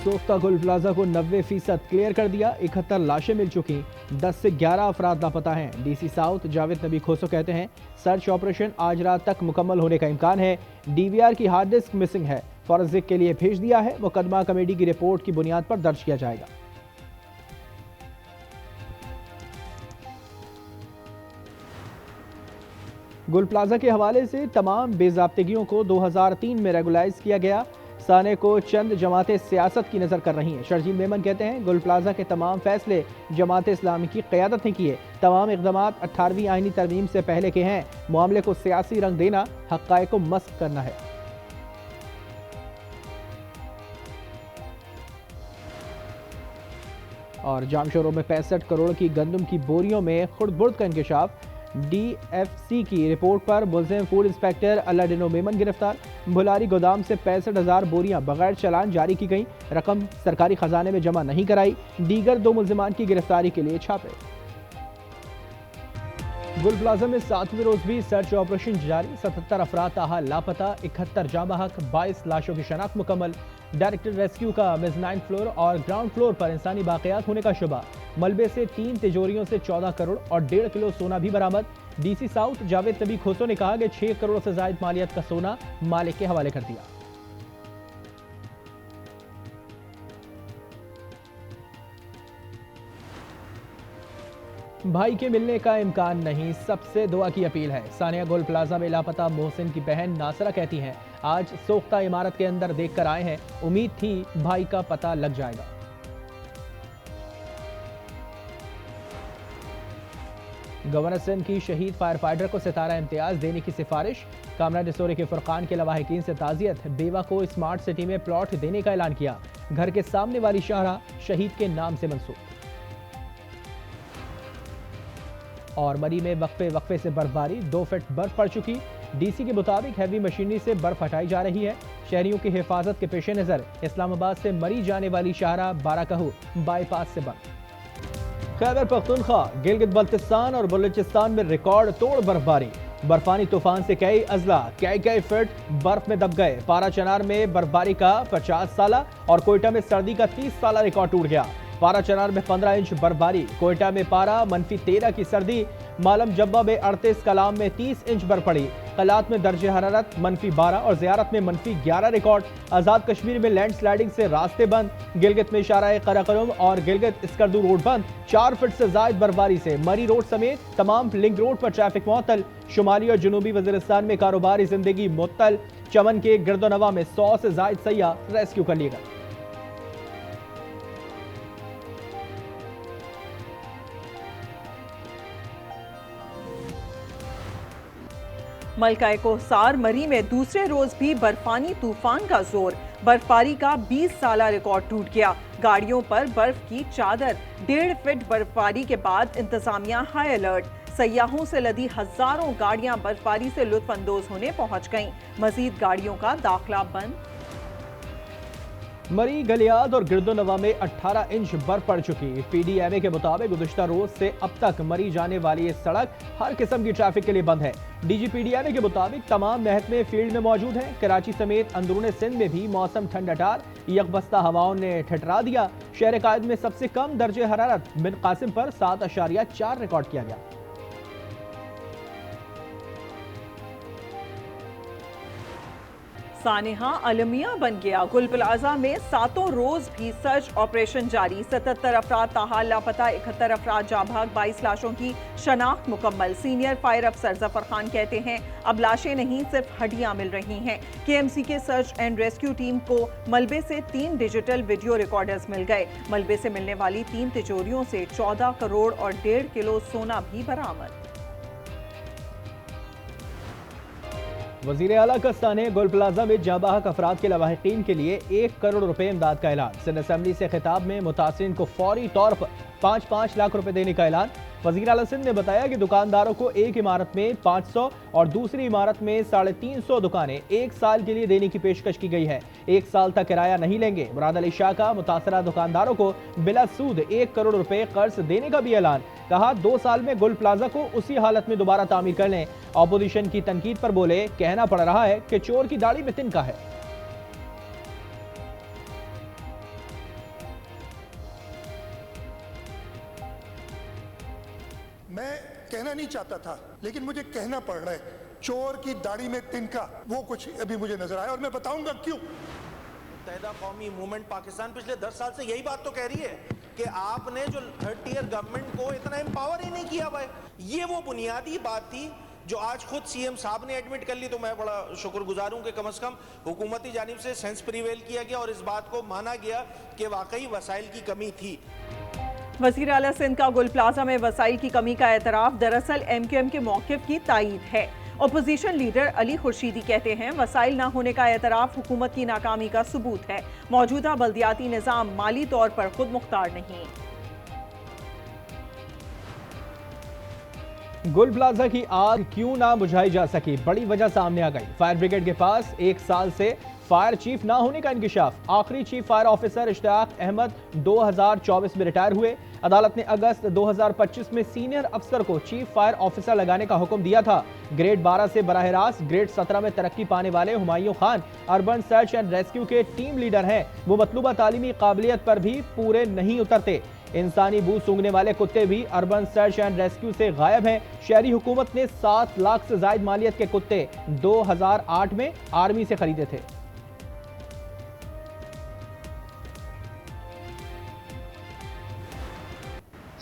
सोख्ता गुल प्लाजा को 90% क्लियर कर दिया। 71 लाशें मिल चुकी, 10 से 11 अफराद लापता हैं। डीसी साउथ जावेद नबी खोसो कहते हैं सर्च ऑपरेशन आज रात तक मुकम्मल होने का इम्कान है। डीवीआर की हार्ड डिस्क मिसिंग है, फॉरेंसिक के लिए भेज दिया है। मुकदमा कमेटी की रिपोर्ट की बुनियाद पर दर्ज किया जाएगा। गुल प्लाजा के हवाले से तमाम बेज़ाब्तगियों को 2003 में रेगुलाइज किया गया। साने को चंद जमातें सियासत की नज़र कर रही हैं। शर्जील मेमन कहते हैं गुल प्लाजा के तमाम फैसले जमात इस्लामी की क़यादत ने किए। तमाम इक़दाम 18वीं आईनी तरमीम से पहले के हैं। मामले को सियासी रंग देना, हक़ाइक़ को मस्क करना है। और जामशोरों में 65 करोड़ की गंदम की बोरियों में खुर्द-बुर्द का इंकशाफ। डीएफसी की रिपोर्ट पर मुल्ज़िम फूड इंस्पेक्टर अलाडिनो मेमन गिरफ्तार। भुलारी गोदाम से 65,000 बोरियां बगैर चालान जारी की गई, रकम सरकारी खजाने में जमा नहीं कराई। दीगर 2 मुल्ज़िमान की गिरफ्तारी के लिए छापे। गुल प्लाजा में 7वें रोज भी सर्च ऑपरेशन जारी। 77 अफराद ताहाल लापता, 71 जांबहक, 22 लाशों की शनाख्त मुकम्मल। डायरेक्टर रेस्क्यू का मेज़नाइन फ्लोर और ग्राउंड फ्लोर पर इंसानी बाक़ियात होने का शुबा। मलबे से 3 तिजोरियों से 14 करोड़ और 1.5 किलो सोना भी बरामद। डीसी साउथ जावेद नबी खोसो ने कहा कि 6 करोड़ से ज़ायद मालियत का सोना मालिक के हवाले कर दिया। भाई के मिलने का इम्कान नहीं, सबसे दुआ की अपील है। सानिया गुल प्लाजा में लापता मोहसिन की बहन नासरा कहती हैं आज सोख्ता इमारत के अंदर देखकर आए हैं, उम्मीद थी भाई का पता लग जाएगा। गवर्नर सिंध की शहीद फायर फाइटर को सितारा इम्तियाज देने की सिफारिश। कामरा डिसोरे के फुरकान के लवाहिकीन से ताज़ियत। बेवा को स्मार्ट सिटी में प्लॉट देने का ऐलान किया। घर के सामने वाली शाहरा शहीद के नाम से मंसूब। और मरी में वक्फे से बर्फबारी, 2 फीट बर्फ पड़ चुकी। डीसी के मुताबिक हैवी मशीनरी से बर्फ हटाई जा रही है। शहरियों की हिफाजत के पेश नज़र इस्लामाबाद से मरी जाने वाली शाहरा बाराकहू बाईपास से बंद। खैबर पख्तूनख्वा, गिलगित बल्तिस्तान और बलूचिस्तान में रिकॉर्ड तोड़ बर्फबारी। बर्फानी तूफान से कई अजला कई फीट बर्फ में दब गए। पारा चनार में बर्फबारी का 50 साला और कोयटा में सर्दी का 30 साला रिकॉर्ड टूट गया। पारा चनार में 15 इंच बर्फबारी, कोयटा में पारा -13 की सर्दी। मालम जब्बा में 38, कलाम में 30 इंच बर्फ पड़ी। कलात में दर्जे हरारत -12 और ज़ियारत में -11 रिकॉर्ड। आज़ाद कश्मीर में लैंडस्लाइडिंग से रास्ते बंद। गिलगित में शारा कराकरम और गिलगित स्कर्दू रोड बंद। 4 फीट से जायद बर्फबारी से मरी रोड समेत तमाम लिंक रोड पर ट्रैफिक मुअत्तल। शुमाली और जनूबी वज़ीरिस्तान में कारोबारी जिंदगी मुअत्तल। चमन के गिरदोनवा में 100 से जायद सयाह रेस्क्यू कर लिए गए। मलका कोहसार मरी में दूसरे रोज भी बर्फानी तूफान का जोर। बर्फबारी का 20 साला रिकॉर्ड टूट गया। गाड़ियों पर बर्फ की चादर। 1.5 फीट बर्फबारी के बाद इंतजामिया हाई अलर्ट। सयाहों से लदी हजारों गाड़ियां बर्फबारी से लुत्फ अंदोज होने पहुंच गईं। मजीद गाड़ियों का दाखिला बंद। मरी, गलियाद और गिरदोनवा में 18 इंच बर्फ पड़ चुकी। पीडीएमए के मुताबिक गुज़िश्ता रोज से अब तक मरी जाने वाली ये सड़क हर किस्म की ट्रैफिक के लिए बंद है। डीजीपीडीएमए के मुताबिक तमाम महकमे फील्ड में मौजूद हैं। कराची समेत अंदरूनी सिंध में भी मौसम ठंडटार, यकबस्ता हवाओं ने ठठरा दिया। शहर कायद में सबसे कम दर्जे हरारत बिन कासिम पर 7.4 रिकॉर्ड किया गया। सानेहा अलमिया बन गया। गुल प्लाजा में 7 रोज भी सर्च ऑपरेशन जारी। 77 अफराद ताहाल लापता, 71 अफराद जांबहक, 22 लाशों की शनाख्त मुकम्मल। सीनियर फायर अफसर जफर खान कहते हैं अब लाशें नहीं सिर्फ हड्डियां मिल रही हैं। केएमसी के सर्च एंड रेस्क्यू टीम को मलबे से 3 डिजिटल वीडियो रिकॉर्डर्स मिल गए। मलबे से मिलने वाली 3 तिजोरियों से 14 करोड़ और 1.5 किलो सोना भी बरामद। वज़ीर आला का साने गुल प्लाजा में जांबहक अफराद के लवाहिकीन के लिए 1 करोड़ रुपए इमदाद का ऐलान। सिंध असेंबली से खिताब में मुतासिरीन को फौरी तौर पर 5-5 लाख रुपए देने का ऐलान। वज़ीर आला सिंध ने बताया कि दुकानदारों को एक इमारत में 500 और दूसरी इमारत में 350 दुकानें 1 साल के लिए देने की पेशकश की गई है। 1 साल तक किराया नहीं लेंगे। मुराद अली शाह का मुतासरा दुकानदारों को बिला सूद 1 करोड़ रुपए कर्ज देने का भी ऐलान। कहा 2 साल में गुल प्लाजा को उसी हालत में दोबारा तामीर कर लें। ऑपोजिशन की तनकीद पर बोले कहना पड़ रहा है कि चोर की दाढ़ी में तिनका है। मैं कहना नहीं चाहता था लेकिन मुझे कहना पड़ रहा है, चोर की दाढ़ी में तिनका, वो कुछ अभी मुझे नजर आया और मैं बताऊंगा क्यों। मुत्तहिदा कौमी मूवमेंट पाकिस्तान पिछले 10 साल से यही बात तो कह रही है कि आपने जो थर्ड टियर गवर्नमेंट को इतना एम्पावर ही नहीं किया हुआ है। ये वो बुनियादी बात थी जो आज खुद सीएम साहब ने एडमिट कर ली, तो मैं बड़ा शुक्रगुजार हूं कि कम से कम हुकूमती जानिब से सेंस प्रिवेल किया गया और इस बात को माना गया कि वाकई वसाइल की कमी थी। वज़ीर आला सिंध का गुल प्लाजा में वसाइल की कमी का एतराफ़ दरअसल MQM के मौक़िफ़ की तायीद है। अपोजिशन लीडर अली खुर्शीदी कहते हैं वसाइल न होने का एतराफ़ हुकूमत की नाकामी का सबूत है। मौजूदा बल्दियाती निज़ाम माली तौर पर खुद मुख्तार नहीं। गुल प्लाजा की आग क्यों ना बुझाई जा सकी, बड़ी वजह सामने आ गई। फायर ब्रिगेड के पास 1 साल से फायर चीफ ना होने का इंकिशाफ। आखिरी chief fire officer Ishtiyaq Ahmed 2024 में रिटायर हुए। अदालत ने अगस्त 2025 में सीनियर अफसर को चीफ फायर ऑफिसर लगाने का हुक्म दिया था। ग्रेड 12 से बराह रास्त ग्रेड 17 में तरक्की पाने वाले Humayun Khan urban search and rescue के टीम लीडर हैं। वो मतलूबा तालीमी काबिलियत पर भी पूरे नहीं उतरते। इंसानी बू सूंघने वाले कुत्ते भी अर्बन सर्च एंड रेस्क्यू से गायब हैं। शहरी हुकूमत ने 7 लाख से जायद मालियत के कुत्ते 2008 में आर्मी से खरीदे थे।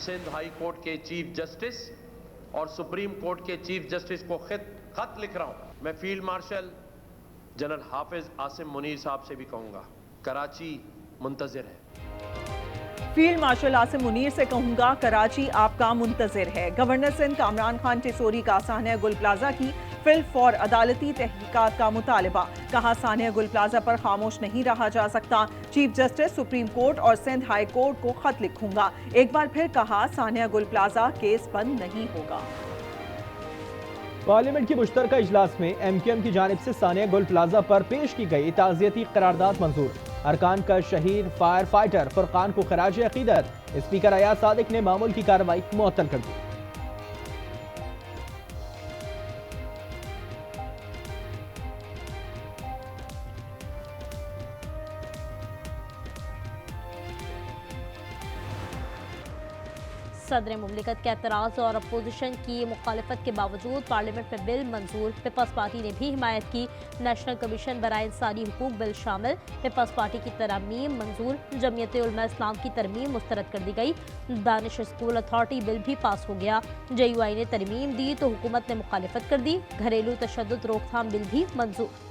सिंध हाई कोर्ट के चीफ जस्टिस और सुप्रीम कोर्ट के चीफ जस्टिस को खत लिख रहा हूं। मैं फील्ड मार्शल जनरल हाफिज आसिम मुनीर साहब से भी कहूंगा, कराची मुंतजिर है। फील्ड मार्शल आसिम मुनीर से कहूंगा, कराची आपका मुंतजिर है। गवर्नर सिंध कामरान खान टिसोरी का सानिया गुल प्लाजा की फिल फॉर अदालती तहकीकात का मुतालबा। कहा सानिया गुल प्लाजा पर खामोश नहीं रहा जा सकता। चीफ जस्टिस सुप्रीम कोर्ट और सिंध हाई कोर्ट को खत लिखूंगा। एक बार फिर कहा सानिया गुल प्लाजा केस बंद नहीं होगा। पार्लियामेंट की मुश्तरका इजलास में MQM की जानिब से सानिया गुल प्लाजा पर पेश की गई ताज़ियती करारदाद मंजूर। अरकान का शहीद फायर फाइटर फुरकान को खराज अकीदत। स्पीकर अयाज सादिक ने मामूल की कार्रवाई मुअत्तल कर दी। सदर मुमलिकत के एतराज़ और अपोजिशन की मुखालफत के बावजूद पार्लियामेंट में बिल मंजूर। पीपल्स पार्टी ने भी हिमायत की। नेशनल कमीशन बराए इंसानी हुकूक बिल शामिल। पीपल्स पार्टी की तरमीम मंजूर। जमीयत उलमा इस्लाम की तरमीम मुस्तरद कर दी गई। दानिश स्कूल अथॉरिटी बिल भी पास हो गया। JUI ने तरमीम दी तो हुकूमत ने मुखालफत कर दी। घरेलू तशद्दुद रोकथाम बिल भी मंजूर।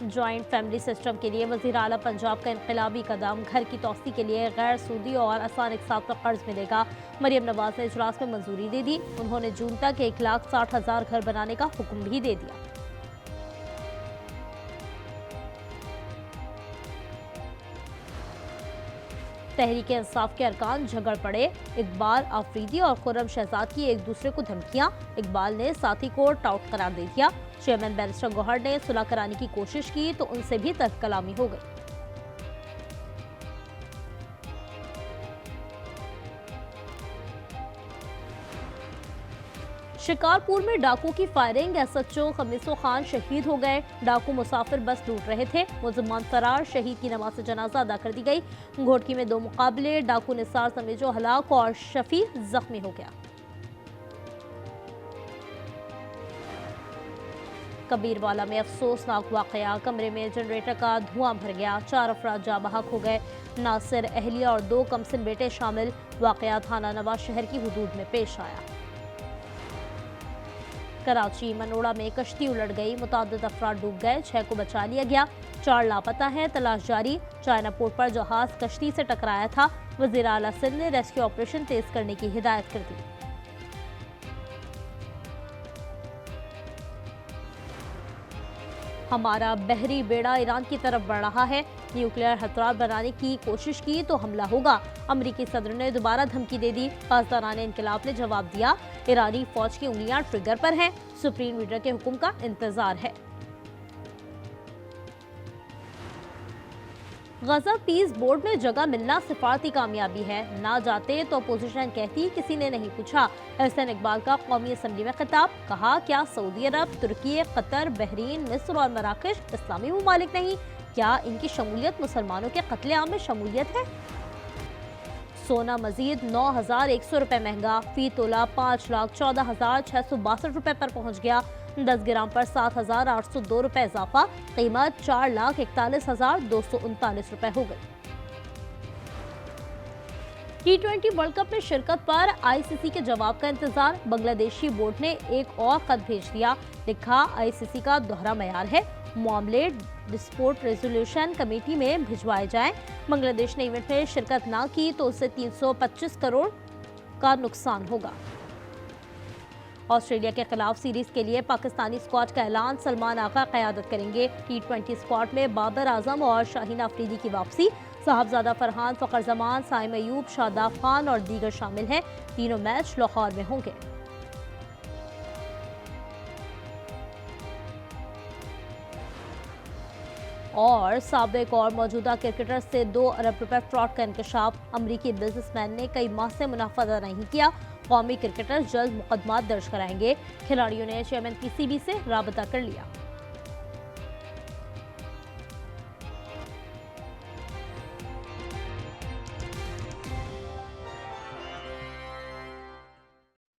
जॉइंट फैमिली सिस्टम के लिए वज़ीर आला पंजाब का इनकलाबी कदम। घर की तौसी के लिए गैर सूदी और आसान इक़सात पर कर्ज मिलेगा। मरियम नवाज ने इजलास में मंजूरी दे दी। उन्होंने जून तक 1,60,000 घर बनाने का हुक्म भी दे दिया। तहरीक इंसाफ के अरकान झगड़ पड़े। इकबाल आफरीदी और खुर्रम शहजाद की एक दूसरे को धमकियां। इकबाल ने साथी को टाउट करार दे दिया। चेयरमैन बैरिस्टर गौहर ने सुलह कराने की कोशिश की तो उनसे भी तर्क कलामी हो गई। शिकारपुर में डाकू की फायरिंग। SHO खमीसो खान शहीद हो गए। डाकू मुसाफिर बस लूट रहे थे। मुज़म्मान फरार। शहीद की नमाज जनाजा अदा कर दी गई। घोटकी में 2 मुकाबले। डाकू निसार समेजो हलाक और शफी जख्मी हो गया। कबीरवाला में अफसोसनाक वाकया। कमरे में जनरेटर का धुआं भर गया। 4 अफराद जाँ बहक हो गए। नासिर, अहलिया और 2 कमसिन बेटे शामिल। वाकया थाना नवाज शहर की हुदूद में पेश आया। कराची मनोड़ा में कश्ती उलट गई। मुताद्दिद अफराद डूब गए। 6 को बचा लिया गया। 4 लापता हैं। तलाश जारी। चाइना पोर्ट पर जहाज कश्ती से टकराया था। वज़ीर आला सिंध ने रेस्क्यू ऑपरेशन तेज करने की हिदायत कर दी। हमारा बहरी बेड़ा ईरान की तरफ बढ़ रहा है। न्यूक्लियर हथियार बनाने की कोशिश की तो हमला होगा। अमरीकी सदर ने दोबारा धमकी दे दी। पासदारान इनकलाब ने जवाब दिया। ईरानी फौज की उंगलियां ट्रिगर पर हैं। सुप्रीम लीडर के हुक्म का इंतजार है। गजा पीस बोर्ड में जगह मिलना सिफारती कामयाबी है। ना जाते तो अपोजिशन कहती किसी ने नहीं पूछा। एहसन इकबाल का कौमी असम्बली में खिताब। कहा क्या सऊदी अरब, तुर्की, कतर, बहरीन, मिस्र और मराकश इस्लामी ममालिक नहीं? क्या इनकी शमूलियत मुसलमानों के कत्लेआम में शमूलियत है? सोना मजीद 9,100 रुपए महंगा, फी तोला 5,14,662 रुपए पर पहुंच गया। 10 ग्राम पर 7,802 रुपए इजाफा, कीमत 4,41,239 रुपए हो गई। T20 वर्ल्ड कप में शिरकत पर आईसीसी के जवाब का इंतजार। बांग्लादेशी बोर्ड ने एक और खत भेज दिया, लिखा आईसीसी का दोहरा मयार है, मामले डिस्प्यूट रेजोल्यूशन कमेटी में भिजवाए जाएं। बांग्लादेश ने इवेंट में शिरकत ना की तो उसे 325 करोड़ का नुकसान होगा। ऑस्ट्रेलिया के खिलाफ सीरीज के लिए पाकिस्तानी स्क्वाड का ऐलान, सलमान आगा क़यादत करेंगे। T20 स्क्वाड में बाबर आजम और शाहीन अफरीदी की वापसी, साहबजादा फरहान, फ़खर जमान, साइम अयूब, शादाब खान और दीगर शामिल हैं। तीनों मैच लाहौर में होंगे। और साबिक और मौजूदा क्रिकेटर से 2 अरब रुपए फ्रॉड का इंकशाफ, अमरीकी बिजनेसमैन ने कई माह से मुनाफा अदा नहीं किया। कौमी क्रिकेटर जल्द मुकदमा दर्ज कराएंगे। खिलाड़ियों ने चेयरमैन पीसीबी से राबता कर लिया।